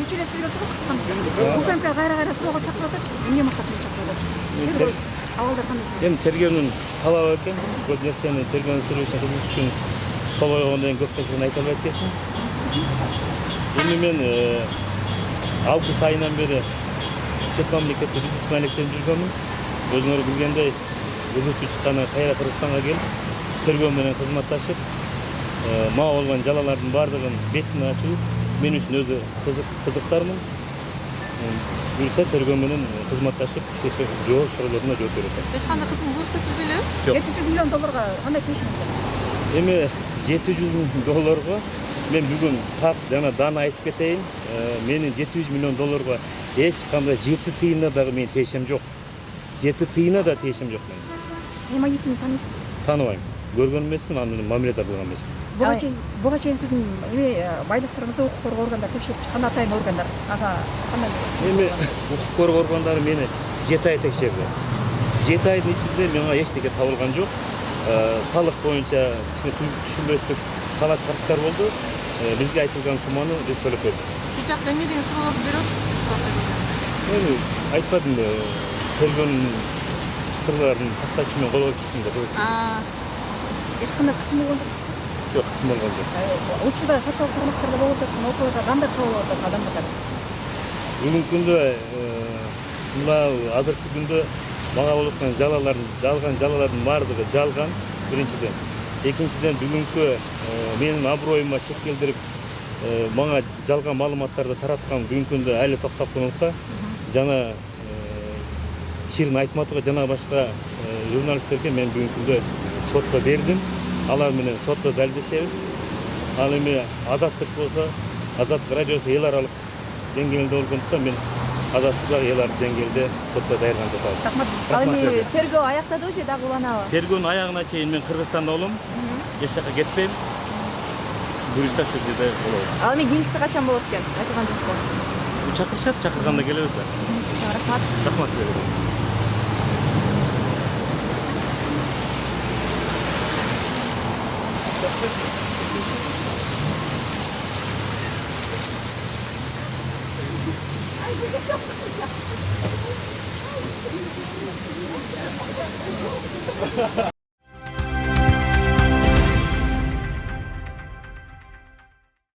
үч эле сизге суроо кысканбыз. УКМК кайра суроого чакырып атат. Эмне максатында чакырып атат? Тергөө абалдар кандай? Эми тергөөнүн талабы экен. Көп нерсени тергөөнүн сүрөтүн кылыш үчүн кол койгондон кийин көп нерсени айта албайт экенсиң. Эми мен 6 айынан бери чет мамлекетте бизнес маалектенип жүргөнмүн. Өзүңөр билгендей, өзүчү чыкканы кайра Кыргызстанга келип, тергөө менен кызматташып, мага болгон жалалардын баардыгын бетин ачуу мен үчүн өзү кызыктармын. Буюрса тергөө менен кызматташып, жооп суроолоруна жооп берет. Эч кандай кысым көрсөтүлбөлү? 700 миллион долларга кандай тийишиңиз бар? Эми 700 миллион долларга мен бүгүн так жана дан айтып кетейин. Менин 700 миллион долларга эч кандай 7 тыйына дагы мен тиешем жок. 7 тыйына да тиешем жок мен. Саймагичини таанысызбы? Тааныбайм. Көргөн эмесмин, аны менен мамиле да кылган эмесмин. Буга чейин сиздин байлыктарыңызды укук коргоо органдары текшерип чыккан атайын органдар. Ага кандай? Эми укук коргоо органдары мени 7 ай текшерди. 7 айдын ичинде мага эчтеке табылган жок. Салык боюнча түшүнбөстүк талаш тарыштар болду. Бизге айтылган сумманы биз төлөп бердик. Бул жакта эмне деген суроолорду берип атышсыз суракка келгенде? Эми айтпадымбы, тергөөнүн сырларын сакташ үчүн кол коюп чыктым деп. Эч кандай кысым болгон жокпуз? Жок, кысым болгон жок. Учурда социалдык тармактарда болуп жаткан окуяларга кандай кабыл алып атасыз адамдар? Бүгүнкү күндө мына азыркы күндө мага болуп аткан жалалардын баардыгы жалган, биринчиден. Экинчиден бүгүнкү менин аброюма шек келтирип, мага жалган маалыматтарды тараткан бүгүнкү күндө али Токтопкуловго жана Ширин Айтматовго жана башка журналисттерге мен бүгүнкү күндө сотко бердим. Алар менен сотто далилдешебиз. Ал эми Азаттык болсо, Азаттык радиосу эл аралык деңгээлде болгондуктан мен Азаттык эл аралык деңгээлде сотто даярданып жатабыз. Рахмат. Ал эми тергөө аяктадыбы же дагы уланабы? Тергөөнүн аягына чейин мен Кыргызстанда болом. Эч жака кетпейм. Буюрса ошол жерде болобуз. Ал эми кийинкиси качан болот экен? Айтылган жокпу? Чакырышат, чакырганда келебиз да. Рахмат. Рахмат сизге.